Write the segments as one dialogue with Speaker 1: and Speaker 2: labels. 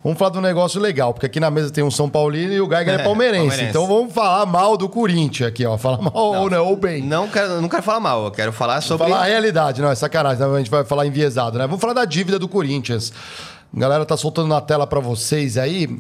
Speaker 1: Vamos falar de um negócio legal, porque aqui na mesa tem um São Paulino e o Geiger é palmeirense. Então vamos falar mal do Corinthians aqui, ó. Falar mal ou bem.
Speaker 2: Não quero falar mal, eu quero falar sobre...
Speaker 1: Falar a realidade, não, é sacanagem. A gente vai falar enviesado, né? Vamos falar da dívida do Corinthians. A galera tá soltando na tela pra vocês aí.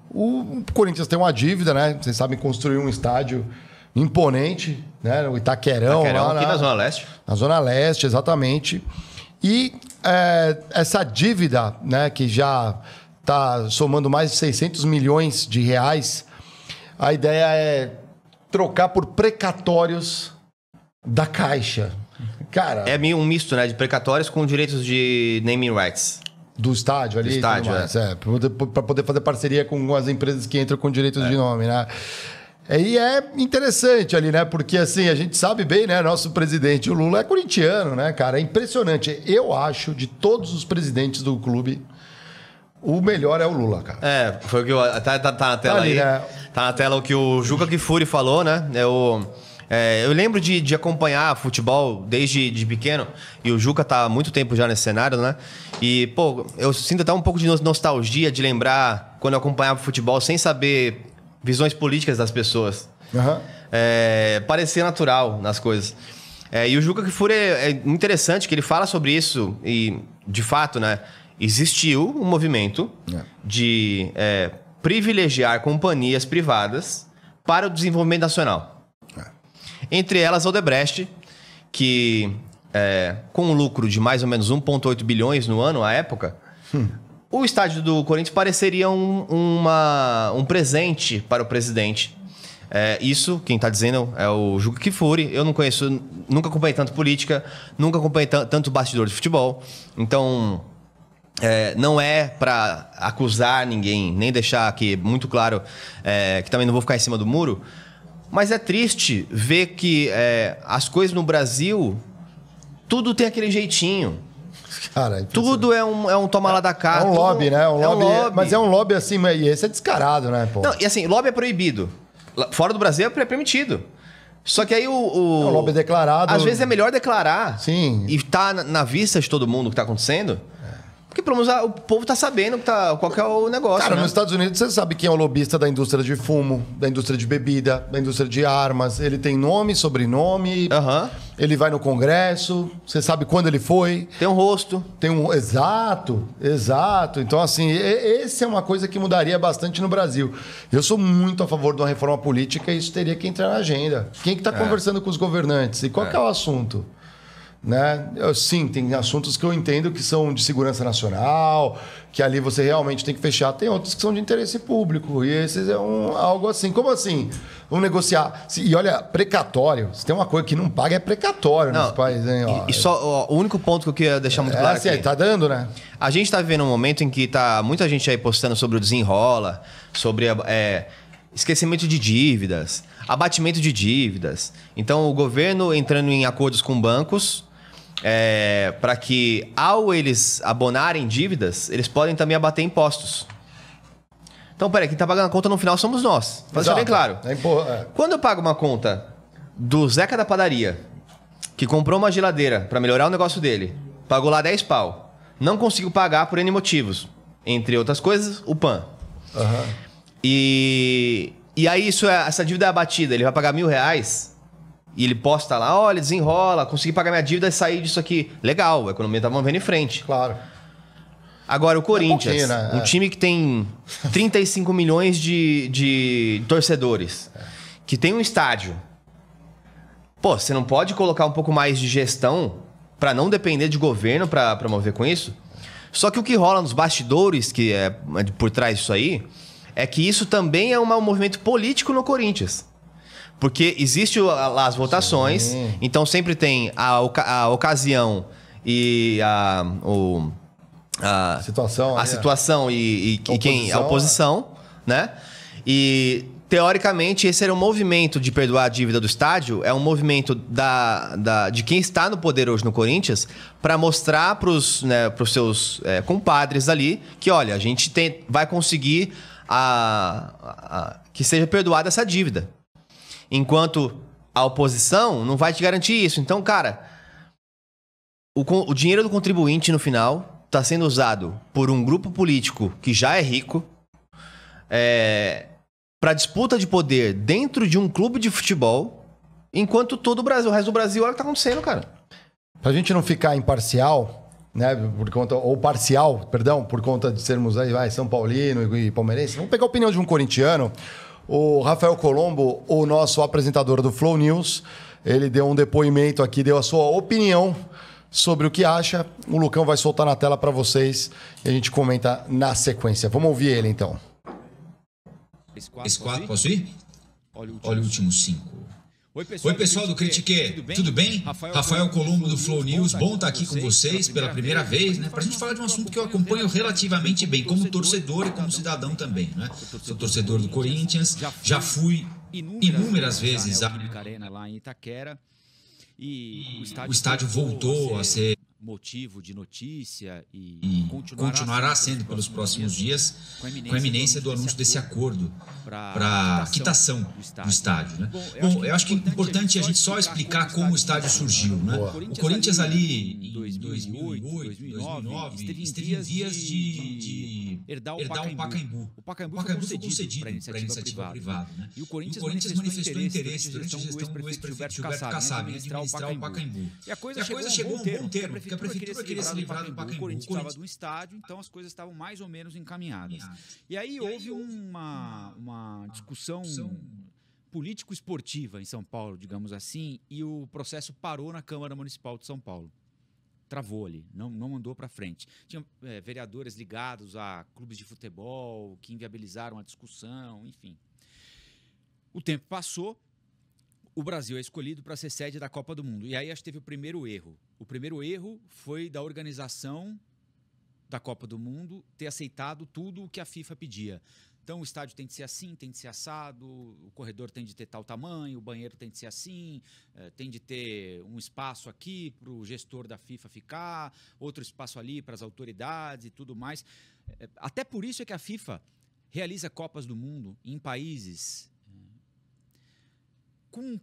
Speaker 1: O Corinthians tem uma dívida, né? Vocês sabem construir um estádio imponente, né? O Itaquerão.
Speaker 2: Itaquerão,
Speaker 1: lá
Speaker 2: aqui na Zona Leste.
Speaker 1: Na Zona Leste, exatamente. E essa dívida, né, que já está somando mais de 600 milhões de reais, a ideia é trocar por precatórios da Caixa. Cara,
Speaker 2: É meio um misto, né? De precatórios com direitos de naming rights.
Speaker 1: do estádio ali.
Speaker 2: Do estádio,
Speaker 1: para poder fazer parceria com as empresas que entram com direitos de nome, né? E é interessante ali, né? Porque, assim, a gente sabe bem, né? Nosso presidente, o Lula, é corintiano, né, cara? É impressionante. Eu acho, de todos os presidentes do clube, o melhor é o Lula, cara.
Speaker 2: Foi o que tá na tela
Speaker 1: ali,
Speaker 2: aí.
Speaker 1: né?
Speaker 2: Tá na tela o que o Juca Kfouri falou, né? Eu lembro de acompanhar futebol desde pequeno. E o Juca tá há muito tempo já nesse cenário, né? E, pô, eu sinto até um pouco de nostalgia de lembrar quando eu acompanhava futebol sem saber... visões políticas das pessoas.
Speaker 1: Uhum.
Speaker 2: Parecia natural nas coisas. E o Juca Kfouri é interessante que ele fala sobre isso e, de fato, né, existiu um movimento de privilegiar companhias privadas para o desenvolvimento nacional. Entre elas, a Odebrecht, que, com um lucro de mais ou menos 1,8 bilhões no ano, à época... O estádio do Corinthians pareceria um presente para o presidente. Isso, quem está dizendo, é o Juca Kfouri. Eu não conheço, nunca acompanhei tanto política, nunca acompanhei tanto bastidor de futebol. Então, não é para acusar ninguém, nem deixar aqui muito claro que também não vou ficar em cima do muro. Mas é triste ver que as coisas no Brasil, tudo tem aquele jeitinho.
Speaker 1: Cara,
Speaker 2: tudo é um toma lá da cá.
Speaker 1: É um lobby, né? Um lobby, mas é um lobby assim, e esse é descarado, né, pô?
Speaker 2: Não, e assim, lobby é proibido. Fora do Brasil é permitido. Só que aí
Speaker 1: o lobby declarado...
Speaker 2: Às vezes é melhor declarar.
Speaker 1: Sim.
Speaker 2: E tá na vista de todo mundo o que tá acontecendo. Porque pelo menos o povo tá sabendo qual que é o negócio.
Speaker 1: Cara,
Speaker 2: né?
Speaker 1: nos Estados Unidos você sabe quem é o lobista da indústria de fumo, da indústria de bebida, da indústria de armas. Ele tem nome, sobrenome, ele vai no Congresso, você sabe quando ele foi.
Speaker 2: Tem um rosto.
Speaker 1: Exato. Então, assim, essa é uma coisa que mudaria bastante no Brasil. Eu sou muito a favor de uma reforma política e isso teria que entrar na agenda. Quem que tá conversando com os governantes? E qual que é o assunto? Né? Sim, tem assuntos que eu entendo que são de segurança nacional, que ali você realmente tem que fechar. Tem outros que são de interesse público. E esses é algo assim. Como assim? Vamos negociar. E olha, precatório. Se tem uma coisa que não paga, é precatório nesse país. Hein?
Speaker 2: E só o único ponto que eu queria deixar muito claro
Speaker 1: assim,
Speaker 2: aqui.
Speaker 1: Tá dando, né?
Speaker 2: A gente tá vivendo um momento em que tá muita gente aí postando sobre o desenrola, sobre esquecimento de dívidas, abatimento de dívidas. Então, o governo entrando em acordos com bancos... para que, ao eles abonarem dívidas, eles podem também abater impostos. Então, peraí, quem tá pagando a conta no final somos nós. Pra deixar bem claro. Quando eu pago uma conta do Zeca da padaria, que comprou uma geladeira para melhorar o negócio dele, pagou lá 10 pau, não consigo pagar por N motivos, entre outras coisas, o PAN. E aí essa dívida é abatida, ele vai pagar R$1.000... E ele posta lá, olha, desenrola, consegui pagar minha dívida e sair disso aqui. Legal, a economia tá movendo em frente.
Speaker 1: Claro.
Speaker 2: Agora, o Corinthians,
Speaker 1: né?
Speaker 2: um time que tem 35 milhões de torcedores, que tem um estádio. Pô, você não pode colocar um pouco mais de gestão para não depender de governo para mover com isso? Só que o que rola nos bastidores, que é por trás disso aí, é que isso também é um movimento político no Corinthians. Porque existe lá as votações, então sempre tem a ocasião e a situação e quem a oposição, né? E teoricamente esse era um movimento de perdoar a dívida do estádio, é um movimento de quem está no poder hoje no Corinthians para mostrar para os seus compadres ali que, olha, a gente vai conseguir que seja perdoada essa dívida. Enquanto a oposição não vai te garantir isso. Então, cara, o dinheiro do contribuinte no final está sendo usado por um grupo político que já é rico para disputa de poder dentro de um clube de futebol, enquanto todo o Brasil, o resto do Brasil, olha o que está acontecendo, cara.
Speaker 1: Pra gente não ficar imparcial, né, por conta de sermos aí, São Paulino e palmeirense, vamos pegar a opinião de um corintiano. O Rafael Colombo, o nosso apresentador do Flow News, ele deu um depoimento aqui, deu a sua opinião sobre o que acha. O Lucão vai soltar na tela para vocês e a gente comenta na sequência. Vamos ouvir ele, então.
Speaker 3: Esse quadro, posso ir? Olha o último 5. Oi, pessoal do Critique, tudo bem? Rafael Colombo do Flow News, bom estar aqui com vocês pela primeira vez, né? Pra gente falar de um assunto que eu acompanho relativamente bem, como torcedor e como cidadão também, né? Sou torcedor do Corinthians, já fui inúmeras vezes à Arena lá em Itaquera e o estádio voltou a ser motivo de notícia e continuará sendo pelos próximos dias com a iminência do anúncio desse acordo para quitação do estádio, né? Bom, eu acho que é importante a gente só explicar como o estádio surgiu, né? O Corinthians ali em 2008, 2009 esteve em dias de herdar o Pacaembu. O Pacaembu foi concedido para iniciativa privada, né? E o Corinthians manifestou interesse durante a gestão do ex-prefeito Gilberto Kassab em administrar o Pacaembu. E a coisa chegou a um bom termo, porque a prefeitura queria se livrar do Pacaembu. O Corinthians estava no estádio, então as coisas estavam mais ou menos encaminhadas. E aí houve uma discussão político-esportiva em São Paulo, digamos assim, e o processo parou na Câmara Municipal de São Paulo. Travou ali, não andou para frente. Tinha vereadores ligados a clubes de futebol que inviabilizaram a discussão, enfim. O tempo passou. O Brasil é escolhido para ser sede da Copa do Mundo. E aí acho que teve o primeiro erro. O primeiro erro foi da organização da Copa do Mundo ter aceitado tudo o que a FIFA pedia. Então o estádio tem de ser assim, tem de ser assado, o corredor tem de ter tal tamanho, o banheiro tem de ser assim, tem de ter um espaço aqui para o gestor da FIFA ficar, outro espaço ali para as autoridades e tudo mais. Até por isso é que a FIFA realiza Copas do Mundo em países com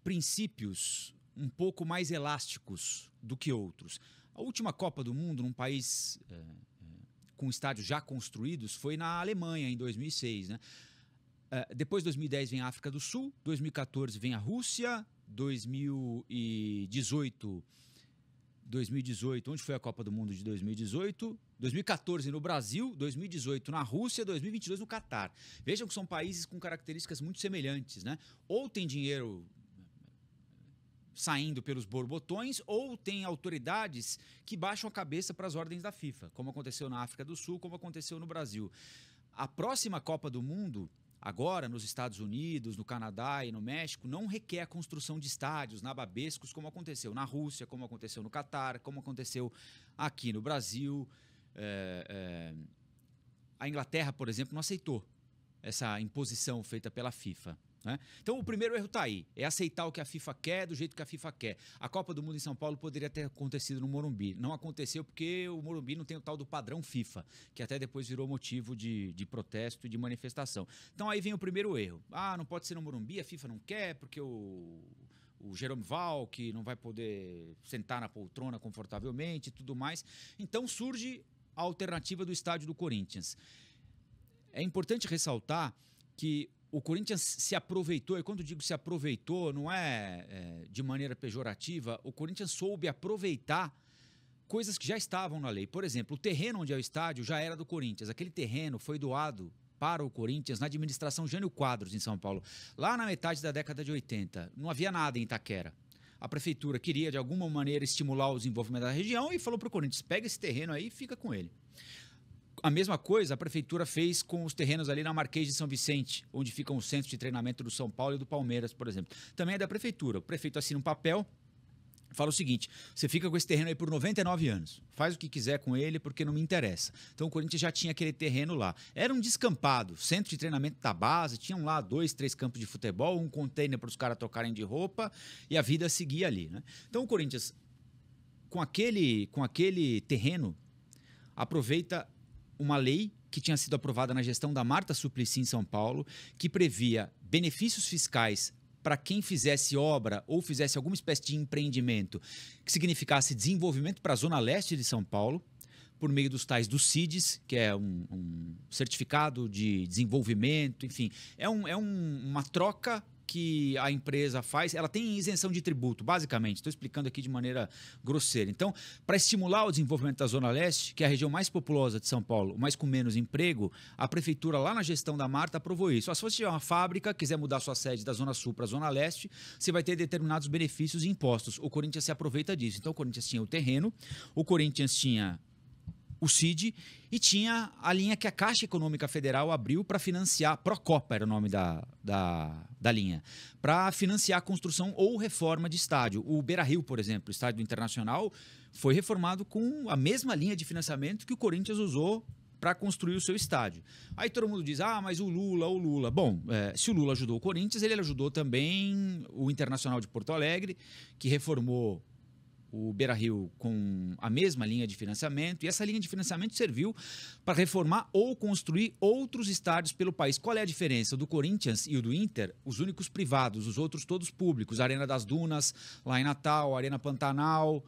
Speaker 3: princípios um pouco mais elásticos do que outros. A última Copa do Mundo num país com estádios já construídos foi na Alemanha, em 2006. Né? Depois de 2010 vem a África do Sul, 2014 vem a Rússia, 2018, onde foi a Copa do Mundo de 2018? 2014 no Brasil, 2018 na Rússia, 2022 no Catar. Vejam que são países com características muito semelhantes, né? Ou tem dinheiro saindo pelos borbotões, ou tem autoridades que baixam a cabeça para as ordens da FIFA, como aconteceu na África do Sul, como aconteceu no Brasil. A próxima Copa do Mundo, agora nos Estados Unidos, no Canadá e no México, não requer a construção de estádios nababescos, como aconteceu na Rússia, como aconteceu no Catar, como aconteceu aqui no Brasil. A Inglaterra, por exemplo, não aceitou essa imposição feita pela FIFA. Né? Então o primeiro erro está aí, é aceitar o que a FIFA quer, do jeito que a FIFA quer. A Copa do Mundo em São Paulo poderia ter acontecido no Morumbi, não aconteceu porque o Morumbi não tem o tal do padrão FIFA, que até depois virou motivo de protesto e de manifestação. Então aí vem o primeiro erro, não pode ser no Morumbi, a FIFA não quer porque o Jerome Valk não vai poder sentar na poltrona confortavelmente e tudo mais. Então surge a alternativa do estádio do Corinthians. É importante ressaltar que o Corinthians se aproveitou, e quando digo se aproveitou, não é de maneira pejorativa, o Corinthians soube aproveitar coisas que já estavam na lei. Por exemplo, o terreno onde é o estádio já era do Corinthians. Aquele terreno foi doado para o Corinthians na administração Jânio Quadros, em São Paulo. Lá na metade da década de 80, não havia nada em Itaquera. A prefeitura queria, de alguma maneira, estimular o desenvolvimento da região e falou para o Corinthians, pega esse terreno aí e fica com ele. A mesma coisa a prefeitura fez com os terrenos ali na Marquês de São Vicente, onde ficam os centros de treinamento do São Paulo e do Palmeiras, por exemplo. Também é da prefeitura. O prefeito assina um papel, fala o seguinte, você fica com esse terreno aí por 99 anos, faz o que quiser com ele porque não me interessa. Então o Corinthians já tinha aquele terreno lá. Era um descampado, centro de treinamento da base, tinham lá 2, 3 campos de futebol, um container para os caras trocarem de roupa e a vida seguia ali. Né? Então o Corinthians, com aquele terreno, aproveita uma lei que tinha sido aprovada na gestão da Marta Suplicy em São Paulo, que previa benefícios fiscais para quem fizesse obra ou fizesse alguma espécie de empreendimento que significasse desenvolvimento para a Zona Leste de São Paulo. por meio dos tais dos CIDs, que é um certificado de desenvolvimento, enfim. É uma troca que a empresa faz, ela tem isenção de tributo, basicamente. Estou explicando aqui de maneira grosseira. Então, para estimular o desenvolvimento da Zona Leste, que é a região mais populosa de São Paulo, mas com menos emprego, a prefeitura, lá na gestão da Marta, aprovou isso. Se você tiver uma fábrica, quiser mudar sua sede da Zona Sul para a Zona Leste, você vai ter determinados benefícios e impostos. O Corinthians se aproveita disso. Então, o Corinthians tinha o terreno, o Corinthians tinha o CID e tinha a linha que a Caixa Econômica Federal abriu para financiar, Procopa era o nome da linha, para financiar a construção ou reforma de estádio. O Beira-Rio, por exemplo, o estádio do Internacional, foi reformado com a mesma linha de financiamento que o Corinthians usou para construir o seu estádio. Aí todo mundo diz, mas o Lula. Bom, se o Lula ajudou o Corinthians, ele ajudou também o Internacional de Porto Alegre, que reformou o Beira-Rio com a mesma linha de financiamento, e essa linha de financiamento serviu para reformar ou construir outros estádios pelo país. Qual é a diferença do Corinthians e o do Inter? Os únicos privados, os outros todos públicos. A Arena das Dunas, lá em Natal, a Arena Pantanal,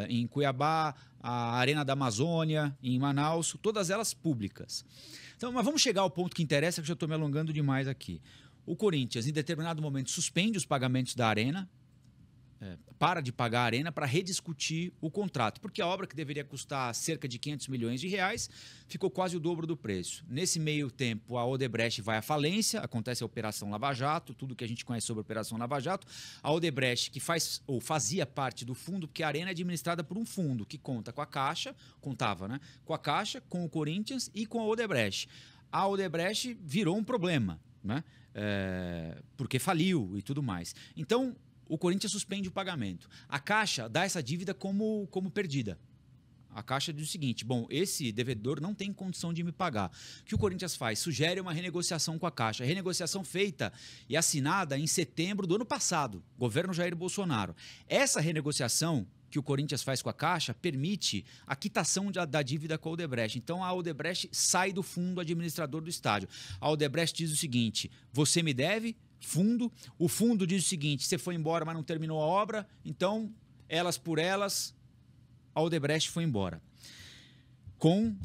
Speaker 3: em Cuiabá, a Arena da Amazônia, em Manaus, todas elas públicas. Então, mas vamos chegar ao ponto que interessa, que eu já estou me alongando demais aqui. O Corinthians, em determinado momento, suspende os pagamentos da Arena, para de pagar a Arena para rediscutir o contrato, porque a obra, que deveria custar cerca de 500 milhões de reais, ficou quase o dobro do preço. Nesse meio tempo, a Odebrecht vai à falência, acontece a Operação Lava Jato, tudo que a gente conhece sobre a Operação Lava Jato. A Odebrecht, que fazia parte do fundo, porque a Arena é administrada por um fundo que conta com a Caixa, contava, né? Com a Caixa, com o Corinthians e com a Odebrecht. A Odebrecht virou um problema, né? Porque faliu e tudo mais. Então, o Corinthians suspende o pagamento. A Caixa dá essa dívida como perdida. A Caixa diz o seguinte, bom, esse devedor não tem condição de me pagar. O que o Corinthians faz? Sugere uma renegociação com a Caixa. A renegociação feita e assinada em setembro do ano passado, governo Jair Bolsonaro. Essa renegociação que o Corinthians faz com a Caixa permite a quitação da dívida com a Odebrecht. Então, a Odebrecht sai do fundo administrador do estádio. A Odebrecht diz o seguinte, você me deve fundo, o fundo diz o seguinte, você foi embora, mas não terminou a obra, então, elas por elas, a Odebrecht foi embora. Com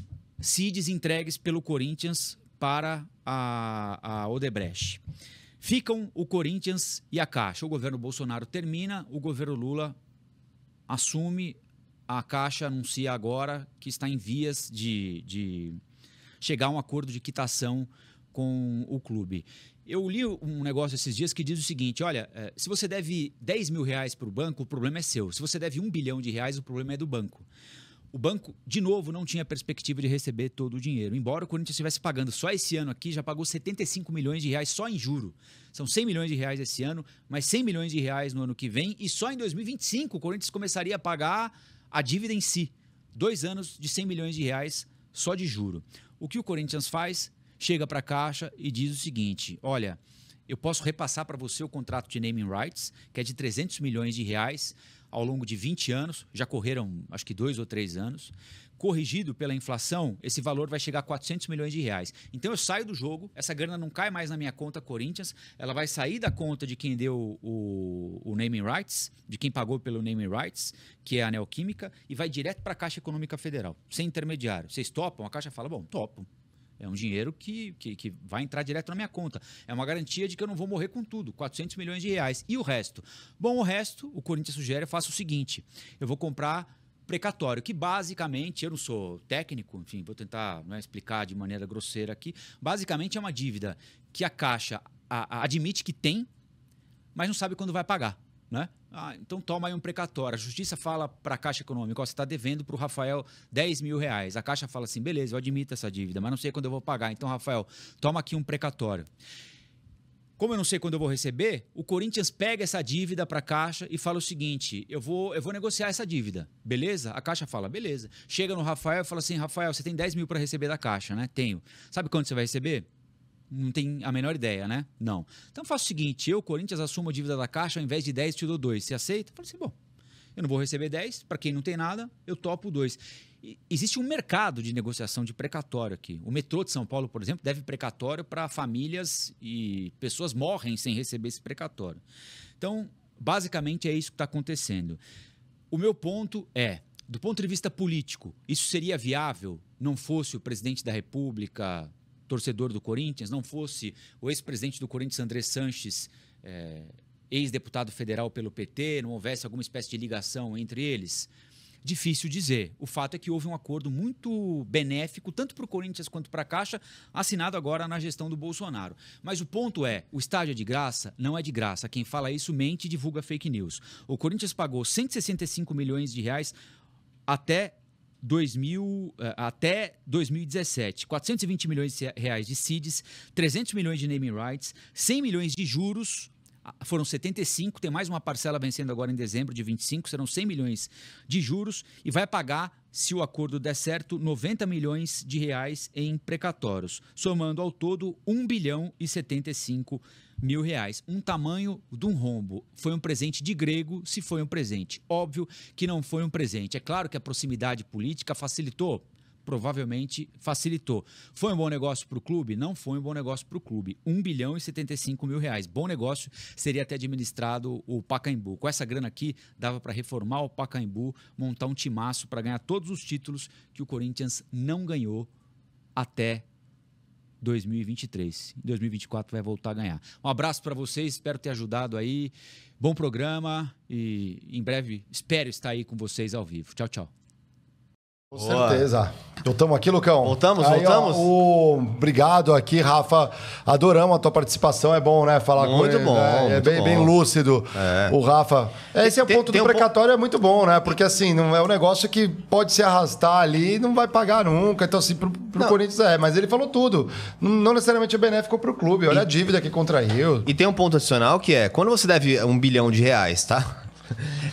Speaker 3: CIDs entregues pelo Corinthians para a Odebrecht. Ficam o Corinthians e a Caixa. O governo Bolsonaro termina, o governo Lula assume, a Caixa anuncia agora que está em vias de chegar a um acordo de quitação com o clube. Eu li um negócio esses dias que diz o seguinte, olha, se você deve 10 mil reais para o banco, o problema é seu. Se você deve 1 bilhão de reais, o problema é do banco. O banco, de novo, não tinha perspectiva de receber todo o dinheiro. Embora o Corinthians estivesse pagando só esse ano aqui, já pagou 75 milhões de reais só em juro. São 100 milhões de reais esse ano, mais 100 milhões de reais no ano que vem. E só em 2025 o Corinthians começaria a pagar a dívida em si. 2 anos de 100 milhões de reais só de juro. O que o Corinthians faz? Chega para a Caixa e diz o seguinte, olha, eu posso repassar para você o contrato de naming rights, que é de 300 milhões de reais ao longo de 20 anos, já correram acho que 2 ou 3 anos, corrigido pela inflação, esse valor vai chegar a 400 milhões de reais. Então eu saio do jogo, essa grana não cai mais na minha conta Corinthians, ela vai sair da conta de quem deu o naming rights, de quem pagou pelo naming rights, que é a Neoquímica, e vai direto para a Caixa Econômica Federal, sem intermediário. Vocês topam? A Caixa fala, bom, topo. É um dinheiro que vai entrar direto na minha conta. É uma garantia de que eu não vou morrer com tudo. 400 milhões de reais. E o resto? Bom, o resto, o Corinthians sugere, eu faço o seguinte. Eu vou comprar precatório, que basicamente, eu não sou técnico, enfim, vou tentar explicar de maneira grosseira aqui. Basicamente é uma dívida que a Caixa admite que tem, mas não sabe quando vai pagar, né? Então toma aí um precatório. A Justiça fala para a Caixa Econômica, você está devendo para o Rafael 10 mil reais. A Caixa fala assim, beleza, eu admito essa dívida, mas não sei quando eu vou pagar. Então, Rafael, toma aqui um precatório. Como eu não sei quando eu vou receber, o Corinthians pega essa dívida para a Caixa e fala o seguinte, eu vou negociar essa dívida, beleza? A Caixa fala, beleza. Chega no Rafael e fala assim, Rafael, você tem 10 mil para receber da Caixa, né? Tenho. Sabe quando você vai receber? Não tem a menor ideia, né? Não. Então faço o seguinte, eu, Corinthians, assumo a dívida da Caixa, ao invés de 10, te dou 2. Você aceita? Eu falo assim, bom, eu não vou receber 10, para quem não tem nada, eu topo 2. Existe um mercado de negociação de precatório aqui. O metrô de São Paulo, por exemplo, deve precatório para famílias e pessoas morrem sem receber esse precatório. Então, basicamente é isso que está acontecendo. O meu ponto é, Do ponto de vista político, isso seria viável? Não fosse o presidente da República, torcedor do Corinthians, não fosse o ex-presidente do Corinthians, André Sanches, ex-deputado federal pelo PT, não houvesse alguma espécie de ligação entre eles? Difícil dizer. O fato é que houve um acordo muito benéfico, tanto para o Corinthians quanto para a Caixa, assinado agora na gestão do Bolsonaro. Mas o ponto é, o estádio é de graça? Não é de graça. Quem fala isso mente e divulga fake news. O Corinthians pagou 165 milhões de reais até 2017, 420 milhões de reais de CIDs, 300 milhões de naming rights, 100 milhões de juros, foram 75, tem mais uma parcela vencendo agora em dezembro de 25, serão 100 milhões de juros e vai pagar, se o acordo der certo, 90 milhões de reais em precatórios, somando ao todo 1 bilhão e 75 mil reais. Um tamanho de um rombo. Foi um presente de grego, se foi um presente. Óbvio que não foi um presente. É claro que a proximidade política facilitou. Provavelmente facilitou. Foi um bom negócio para o clube? Não foi um bom negócio para o clube. 1 bilhão e 75 mil reais. Bom negócio seria ter administrado o Pacaembu. Com essa grana aqui, dava para reformar o Pacaembu, montar um timaço para ganhar todos os títulos que o Corinthians não ganhou até 2023. Em 2024 vai voltar a ganhar. Um abraço para vocês, espero ter ajudado aí. Bom programa e em breve espero estar aí com vocês ao vivo. Tchau, tchau.
Speaker 1: Com certeza. Voltamos aqui, Lucão?
Speaker 2: Voltamos.
Speaker 1: Obrigado aqui, Rafa. Adoramos a tua participação. É bom, né? Falar
Speaker 2: muito
Speaker 1: com ele.
Speaker 2: Bom,
Speaker 1: né? É bem lúcido. O Rafa. Esse é o ponto do precatório, é muito bom, né? Porque assim, não é um negócio que pode se arrastar ali e não vai pagar nunca. Então, assim, pro Corinthians mas ele falou tudo. Não necessariamente é benéfico pro clube. Olha a dívida que contraiu.
Speaker 2: E tem um ponto adicional que é, quando você deve 1 bilhão de reais, tá?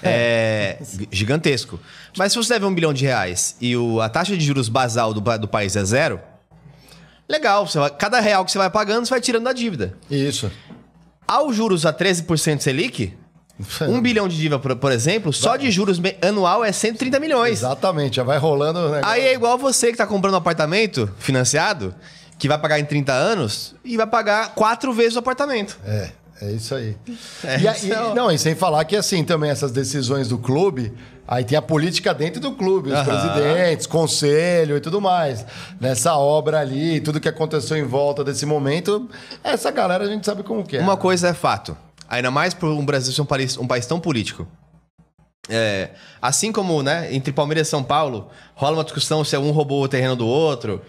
Speaker 2: É gigantesco. Mas se você deve 1 bilhão de reais e a taxa de juros basal do país é 0, legal. Cada real que você vai pagando, você vai tirando da dívida.
Speaker 1: Isso.
Speaker 2: Ao juros a 13% Selic, 1 bilhão de dívida, por exemplo, só de juros anual é 130 milhões.
Speaker 1: Exatamente, já vai rolando. Né?
Speaker 2: Aí é igual você que está comprando um apartamento financiado, que vai pagar em 30 anos e vai pagar 4 vezes o apartamento.
Speaker 1: É isso aí. E sem falar que, assim, também essas decisões do clube, aí tem a política dentro do clube, os presidentes, conselho e tudo mais. Nessa obra ali, tudo que aconteceu em volta desse momento, essa galera a gente sabe como que é.
Speaker 2: Uma coisa é fato, ainda mais para um Brasil ser um país tão político. Assim como, né, entre Palmeiras e São Paulo, rola uma discussão se um roubou o terreno do outro,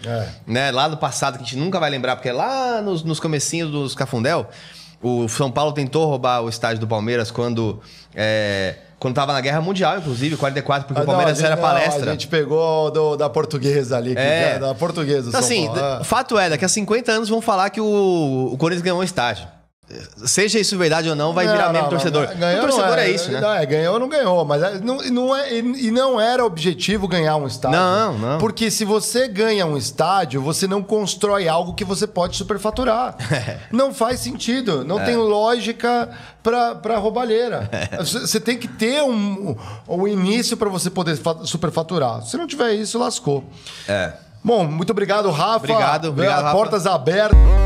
Speaker 2: né, lá do passado, que a gente nunca vai lembrar, porque é lá nos comecinhos dos Cafundel. O São Paulo tentou roubar o estádio do Palmeiras quando estava na Guerra Mundial, inclusive, 44, porque o Palmeiras era palestra.
Speaker 1: A gente pegou da Portuguesa ali, da Portuguesa.
Speaker 2: Então, assim, fato é, daqui a 50 anos vão falar que o Corinthians ganhou um estádio. Seja isso verdade ou não, vai virar mesmo torcedor.
Speaker 1: Ganhou,
Speaker 2: o torcedor é isso, né?
Speaker 1: Ganhou ou não ganhou, mas não era objetivo ganhar um estádio.
Speaker 2: Não.
Speaker 1: Porque se você ganha um estádio, você não constrói algo que você pode superfaturar. Não faz sentido, não tem lógica para roubalheira. Você tem que ter um início para você poder superfaturar. Se não tiver isso, lascou. Bom, muito obrigado, Rafa.
Speaker 2: Obrigado, Rafa.
Speaker 1: Portas abertas.